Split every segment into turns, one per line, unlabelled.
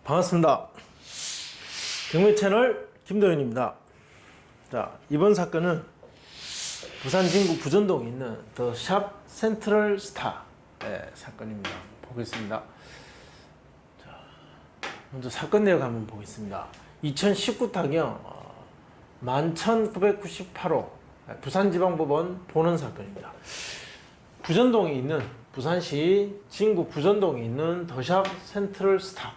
반갑습니다. 경매 채널 김도현입니다. 자, 이번 사건은 부산 진구 부전동에 있는 더 샵 센트럴 스타의 사건입니다. 보겠습니다. 자, 먼저 사건 내역 한번 보겠습니다. 2019 타경 11,998호 부산지방법원 본원 사건입니다. 부전동에 있는 부산시 진구 부전동에 있는 더샵 센트럴 스타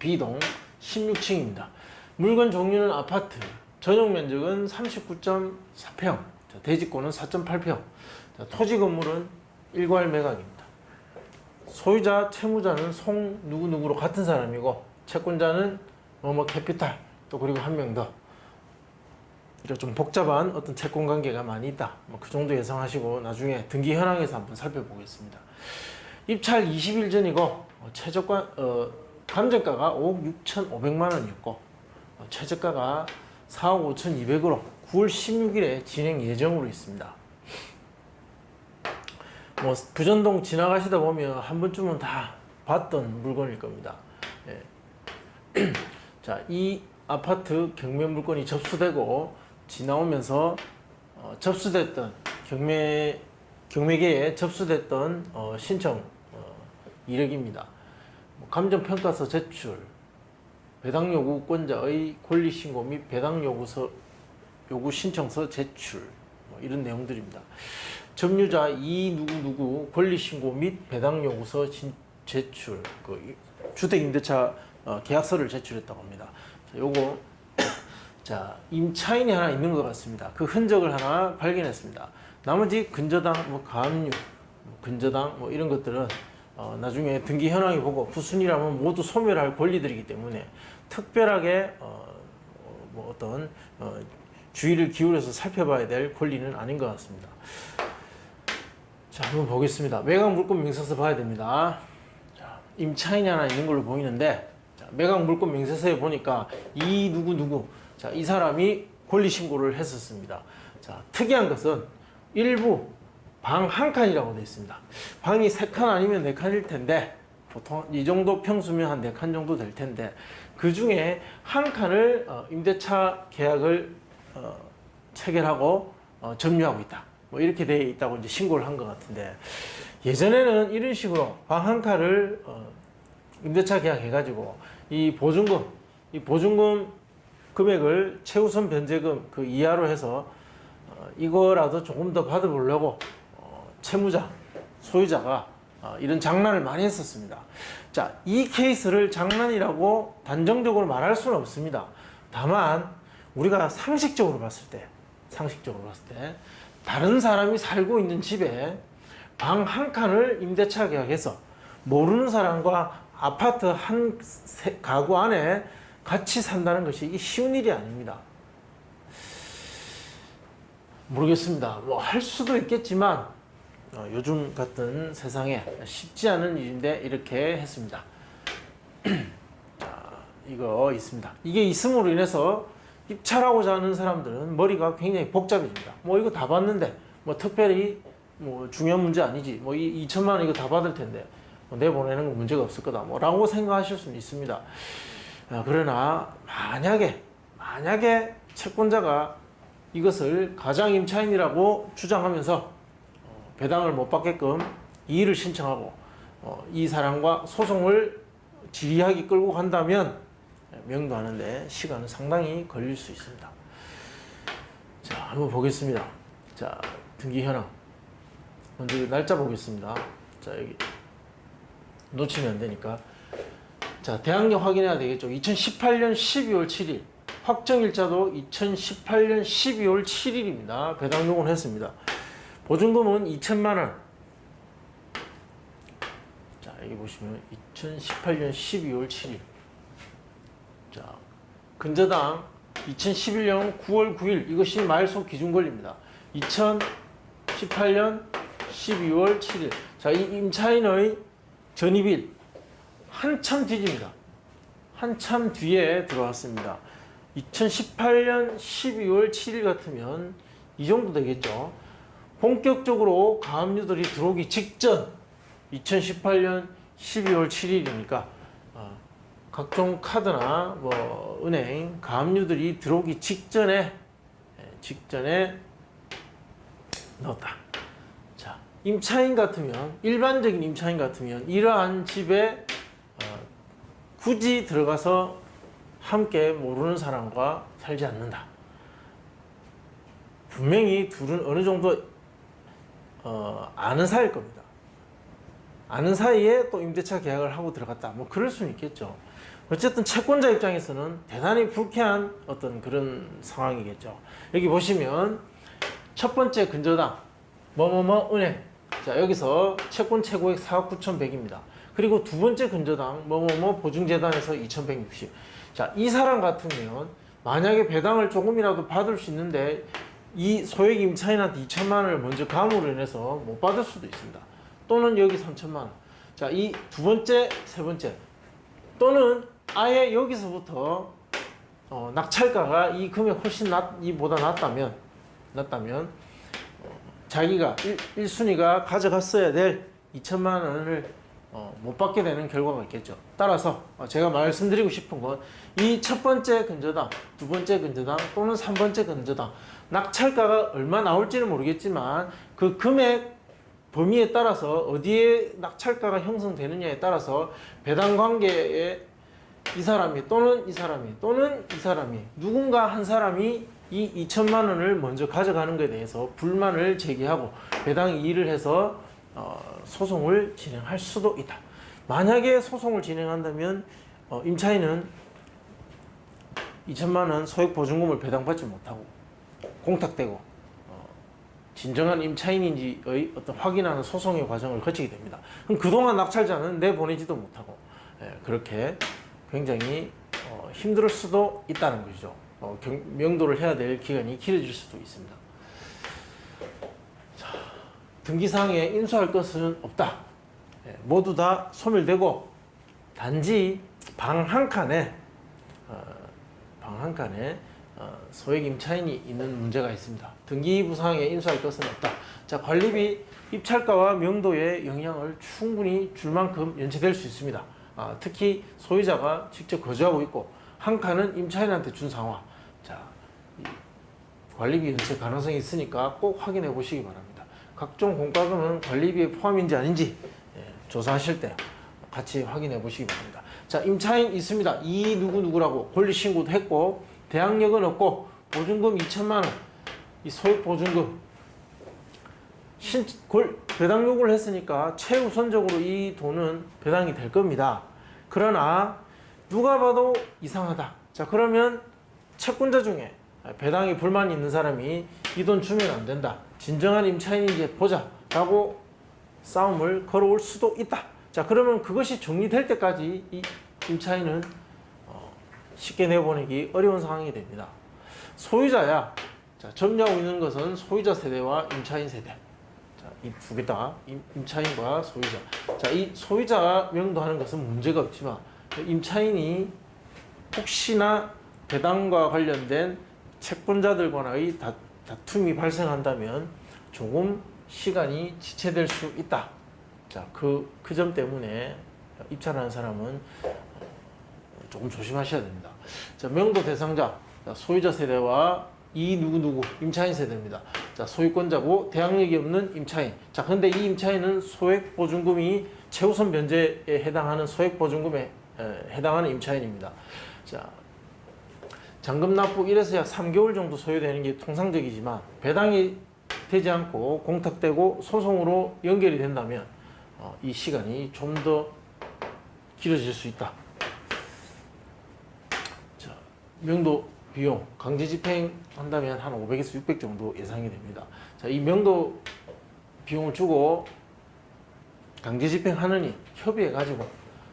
B동 16층입니다. 물건 종류는 아파트, 전용 면적은 39.4평, 대지권은 4.8평, 토지 건물은 일괄 매각입니다. 소유자, 채무자는 송 누구누구로 같은 사람이고 채권자는 캐피탈, 또 그리고 한 명 더. 좀 복잡한 어떤 채권 관계가 많이 있다. 그 정도 예상하시고 나중에 등기 현황에서 한번 살펴보겠습니다. 입찰 20일 전이고 감정가가 5억 6,500만 원이었고 최저가가 4억 5,200으로 9월 16일에 진행 예정으로 있습니다. 부전동 지나가시다 보면 한 번쯤은 다 봤던 물건일 겁니다. 예. 자, 이 아파트 경매 물건이 접수되고 지나오면서 접수됐던 경매계에 접수됐던 신청 이력입니다. 감정평가서 제출, 배당 요구권자의 권리 신고 및 배당 요구 신청서 제출, 이런 내용들입니다. 점유자 이 누구누구 권리 신고 및 배당 요구서 제출, 주택임대차 계약서를 제출했다고 합니다. 요거 자, 임차인이 하나 있는 것 같습니다. 그 흔적을 하나 발견했습니다. 나머지 근저당, 가압류, 근저당 이런 것들은 나중에 등기 현황이 보고 후순위라면 모두 소멸할 권리들이기 때문에 특별하게 어떤 주의를 기울여서 살펴봐야 될 권리는 아닌 것 같습니다. 자, 한번 보겠습니다. 매각 물권 명세서 봐야 됩니다. 자, 임차인이 하나 있는 걸로 보이는데, 자, 매각 물권 명세서에 보니까 이 누구누구, 자, 이 사람이 권리 신고를 했었습니다. 자, 특이한 것은 일부 방 한 칸이라고 되어 있습니다. 방이 3칸 아니면 4칸일 텐데, 보통 이 정도 평수면 한 4칸 정도 될 텐데, 그 중에 한 칸을 임대차 계약을 체결하고 점유하고 있다. 이렇게 되어 있다고 이제 신고를 한 것 같은데, 예전에는 이런 식으로 방 한 칸을 임대차 계약해가지고 이 보증금 금액을 최우선 변제금 그 이하로 해서 이거라도 조금 더 받아보려고 채무자, 소유자가 이런 장난을 많이 했었습니다. 자, 이 케이스를 장난이라고 단정적으로 말할 수는 없습니다. 다만 우리가 상식적으로 봤을 때 다른 사람이 살고 있는 집에 방 한 칸을 임대차 계약해서 모르는 사람과 아파트 한 가구 안에 같이 산다는 것이 이게 쉬운 일이 아닙니다. 모르겠습니다. 할 수도 있겠지만 요즘 같은 세상에 쉽지 않은 일인데 이렇게 했습니다. 자, 이거 있습니다. 이게 있음으로 인해서 입찰하고자 하는 사람들은 머리가 굉장히 복잡해집니다. 이거 다 봤는데 특별히 중요한 문제 아니지. 2천만 원 이거 다 받을 텐데 내보내는 건 문제가 없을 거다. 라고 생각하실 수는 있습니다. 그러나 만약에 채권자가 이것을 가장 임차인이라고 주장하면서 배당을 못 받게끔 이의를 신청하고 이 사람과 소송을 지리하게 끌고 간다면 명도하는데 시간은 상당히 걸릴 수 있습니다. 자, 한번 보겠습니다. 자, 등기 현황. 먼저 날짜 보겠습니다. 자, 여기 놓치면 안 되니까. 자, 대항력 확인해야 되겠죠. 2018년 12월 7일. 확정일자도 2018년 12월 7일입니다. 배당 요구는 했습니다. 보증금은 2천만 원. 자, 여기 보시면 2018년 12월 7일. 자, 근저당 2011년 9월 9일. 이것이 말소 기준 권리입니다. 2018년 12월 7일. 자, 이 임차인의 전입일 한참 뒤집니다. 한참 뒤에 들어왔습니다. 2018년 12월 7일 같으면 이 정도 되겠죠. 본격적으로 가압류들이 들어오기 직전 2018년 12월 7일이니까 각종 카드나 뭐 은행 가압류들이 들어오기 직전에 넣었다. 자, 임차인 같으면, 일반적인 임차인 같으면 이러한 집에 굳이 들어가서 함께 모르는 사람과 살지 않는다. 분명히 둘은 어느 정도 아는 사이일 겁니다. 아는 사이에 또 임대차 계약을 하고 들어갔다. 뭐 그럴 수는 있겠죠. 어쨌든 채권자 입장에서는 대단히 불쾌한 어떤 그런 상황이겠죠. 여기 보시면 첫 번째 근저당 뭐뭐뭐 은행. 자, 여기서 채권 최고액 4억 9,100입니다. 그리고 두 번째 근저당 뭐뭐뭐 보증재단에서 2,160. 자, 이 사람 같으면 만약에 배당을 조금이라도 받을 수 있는데 이 소액 임차인한테 2천만 원을 먼저 감으로 인해서 못 받을 수도 있습니다. 또는 여기 3천만 원. 자, 이 두 번째, 세 번째. 또는 아예 여기서부터 낙찰가가 이 금액 훨씬 이보다 낮다면 자기가 1순위가 가져갔어야 될 2천만 원을 못 받게 되는 결과가 있겠죠. 따라서 제가 말씀드리고 싶은 건 이 첫 번째 근저당, 두 번째 근저당 또는 3번째 근저당 낙찰가가 얼마 나올지는 모르겠지만 그 금액 범위에 따라서 어디에 낙찰가가 형성되느냐에 따라서 배당 관계에 이 사람이 또는 이 사람이 또는 이 사람이 누군가 한 사람이 이 2천만 원을 먼저 가져가는 것에 대해서 불만을 제기하고 배당 이의를 해서 소송을 진행할 수도 있다. 만약에 소송을 진행한다면 임차인은 2천만 원 소액 보증금을 배당받지 못하고 공탁되고 진정한 임차인인지의 어떤 확인하는 소송의 과정을 거치게 됩니다. 그럼 그동안 낙찰자는 내보내지도 못하고 그렇게 굉장히 힘들 수도 있다는 것이죠. 명도를 해야 될 기간이 길어질 수도 있습니다. 자, 등기사항에 인수할 것은 없다. 모두 다 소멸되고 단지 방 한 칸에 소액 임차인이 있는 문제가 있습니다. 등기부상에 인수할 것은 없다. 자, 관리비 입찰가와 명도에 영향을 충분히 줄 만큼 연체될 수 있습니다. 특히 소유자가 직접 거주하고 있고 한 칸은 임차인한테 준 상황. 자, 관리비 연체 가능성이 있으니까 꼭 확인해 보시기 바랍니다. 각종 공과금은 관리비에 포함인지 아닌지 조사하실 때 같이 확인해 보시기 바랍니다. 자, 임차인 있습니다. 이 누구누구라고 권리신고도 했고 대항력은 없고 보증금 2천만 원, 이 소액 보증금 배당 요구를 했으니까 최우선적으로 이 돈은 배당이 될 겁니다. 그러나 누가 봐도 이상하다. 자, 그러면 채권자 중에 배당에 불만이 있는 사람이 이 돈 주면 안 된다. 진정한 임차인인지 보자 라고 싸움을 걸어올 수도 있다. 자, 그러면 그것이 정리될 때까지 이 임차인은 쉽게 내보내기 어려운 상황이 됩니다. 소유자야. 자, 점유하고 있는 것은 소유자 세대와 임차인 세대. 자, 이 두 개 다 임차인과 소유자. 자, 이 소유자 명도하는 것은 문제가 없지만 임차인이 혹시나 배당과 관련된 채권자들과의 다툼이 발생한다면 조금 시간이 지체될 수 있다. 자, 그 점 때문에 입찰하는 사람은 조금 조심하셔야 됩니다. 자, 명도 대상자, 소유자 세대와 이 누구누구 임차인 세대입니다. 자, 소유권자고 대항력이 없는 임차인. 자, 근데 이 임차인은 소액 보증금이 최우선 변제에 해당하는 소액 보증금에 해당하는 임차인입니다. 자, 잔금 납부 1에서 약 3개월 정도 소요되는 게 통상적이지만 배당이 되지 않고 공탁되고 소송으로 연결이 된다면 이 시간이 좀 더 길어질 수 있다. 자, 명도 비용 강제 집행한다면 한 500에서 600 정도 예상이 됩니다. 자, 이 명도 비용을 주고 강제 집행하느니 협의해 가지고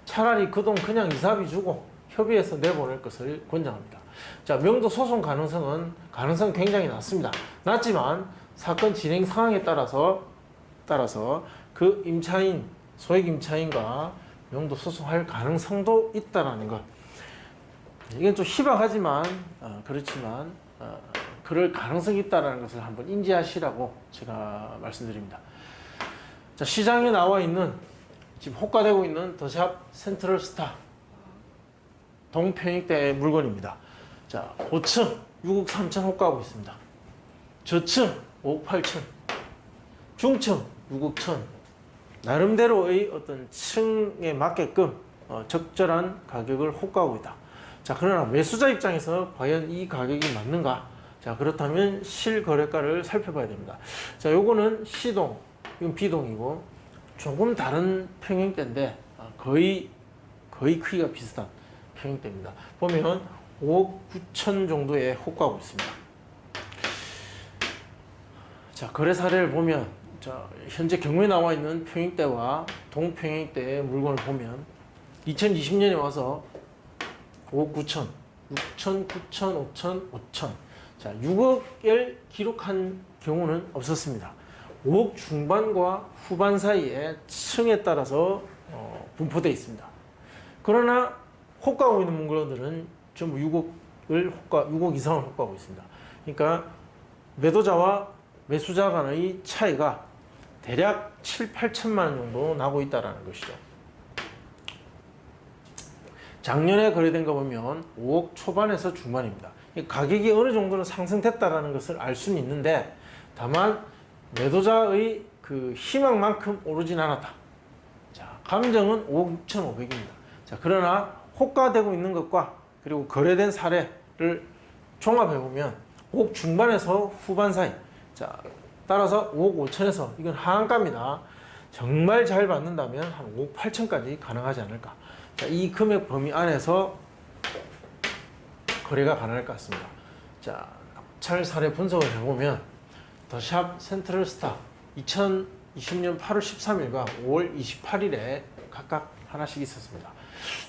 차라리 그 돈 그냥 이사비 주고 협의해서 내보낼 것을 권장합니다. 자, 명도 소송 가능성 굉장히 낮습니다. 낮지만 사건 진행 상황에 따라서 그 임차인, 소액 임차인과 명도 소송할 가능성도 있다라는 것. 이건 좀 희박하지만 그렇지만 그럴 가능성이 있다라는 것을 한번 인지하시라고 제가 말씀드립니다. 자, 시장에 나와 있는 지금 호가되고 있는 더샵 센트럴 스타 동평익대 물건입니다. 자, 5층 6억 3천 호가하고 있습니다. 저층 5억 8천, 중층 6억 1천. 나름대로의 어떤 층에 맞게끔 적절한 가격을 호가하고 있다. 자, 그러나 매수자 입장에서 과연 이 가격이 맞는가? 자, 그렇다면 실거래가를 살펴봐야 됩니다. 자, 요거는 C동, 이건 B동이고 조금 다른 평형대인데 거의 크기가 비슷한 평형대입니다. 보면 5억 9천 정도에 호가하고 있습니다. 자, 거래 사례를 보면 자, 현재 경매에 나와 있는 평형대와 동평형대의 물건을 보면 2020년에 와서 5억 9천, 6천, 9천, 5천, 5천. 자, 6억을 기록한 경우는 없었습니다. 5억 중반과 후반 사이에 층에 따라서 분포되어 있습니다. 그러나 호가하고 있는 물건들은 전부 6억 이상을 호가하고 있습니다. 그러니까 매도자와 매수자 간의 차이가 대략 7, 8천만 원 정도 나고 있다는 것이죠. 작년에 거래된 거 보면 5억 초반에서 중반입니다. 가격이 어느 정도는 상승됐다는 것을 알 수는 있는데 다만 매도자의 그 희망만큼 오르진 않았다. 자, 감정은 5억 6,500입니다. 자, 그러나 호가되고 있는 것과 그리고 거래된 사례를 종합해 보면 5억 중반에서 후반 사이. 자, 따라서 5억 5천에서 이건 하한가입니다. 정말 잘 받는다면 한 5억 8천까지 가능하지 않을까. 자, 이 금액 범위 안에서 거래가 가능할 것 같습니다. 자, 낙찰 사례 분석을 해보면 더샵 센트럴스타 2020년 8월 13일과 5월 28일에 각각 하나씩 있었습니다.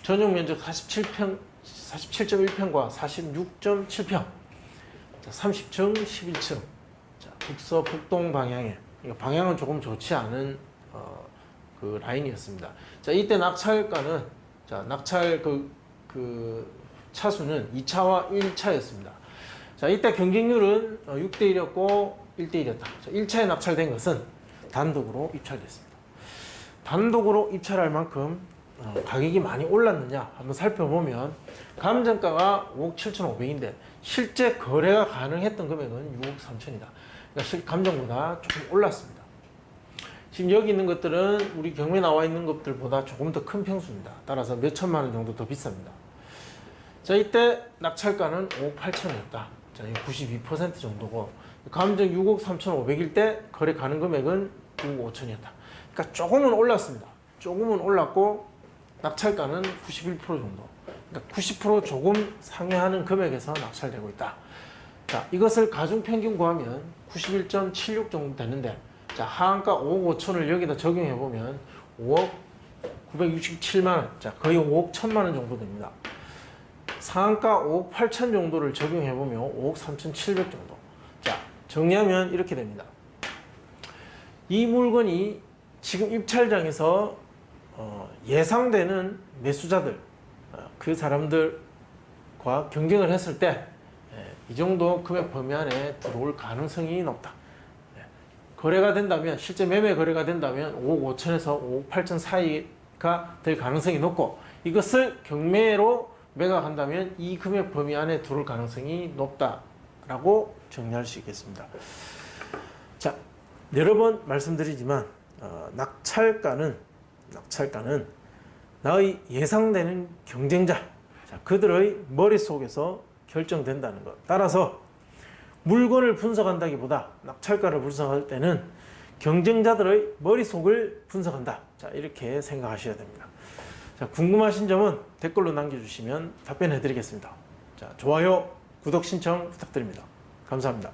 전용 면적 47.1평과 46.7평, 자, 30층, 11층, 자, 북서 북동 방향에, 방향은 조금 좋지 않은 그 라인이었습니다. 자, 이때 낙찰가는 자, 낙찰 그 차수는 2차와 1차였습니다. 자, 이때 경쟁률은 6대1이었고 1대1이었다. 자, 1차에 낙찰된 것은 단독으로 입찰됐습니다. 단독으로 입찰할 만큼 가격이 많이 올랐느냐 한번 살펴보면 감정가가 5억 7,500인데 실제 거래가 가능했던 금액은 6억 3천이다. 그러니까 감정보다 조금 올랐습니다. 지금 여기 있는 것들은 우리 경매에 나와 있는 것들보다 조금 더 큰 평수입니다. 따라서 몇 천만 원 정도 더 비쌉니다. 자, 이때 낙찰가는 5억 8천이었다. 자, 92% 정도고 감정 6억 3,500일 때 거래 가능 금액은 6억 5천이었다. 그러니까 조금은 올랐습니다. 조금은 올랐고 낙찰가는 91% 정도. 그러니까 90% 조금 상회하는 금액에서 낙찰되고 있다. 자, 이것을 가중평균 구하면 91.76 정도 되는데 자, 하한가 5억 5천을 여기다 적용해 보면 5억 967만 원, 자, 거의 5억 1천만 원 정도 됩니다. 상한가 5억 8천 정도를 적용해 보면 5억 3,700 정도. 자, 정리하면 이렇게 됩니다. 이 물건이 지금 입찰장에서 예상되는 매수자들, 그 사람들과 경쟁을 했을 때 이 정도 금액 범위 안에 들어올 가능성이 높다. 거래가 된다면, 실제 매매 거래가 된다면 5억 5천에서 5억 8천 사이가 될 가능성이 높고 이것을 경매로 매각한다면 이 금액 범위 안에 들어올 가능성이 높다라고 정리할 수 있겠습니다. 자, 여러 번 말씀드리지만 낙찰가는 나의 예상되는 경쟁자, 자, 그들의 머릿속에서 결정된다는 것. 따라서 물건을 분석한다기보다 낙찰가를 분석할 때는 경쟁자들의 머릿속을 분석한다. 자, 이렇게 생각하셔야 됩니다. 자, 궁금하신 점은 댓글로 남겨주시면 답변해 드리겠습니다. 자, 좋아요, 구독 신청 부탁드립니다. 감사합니다.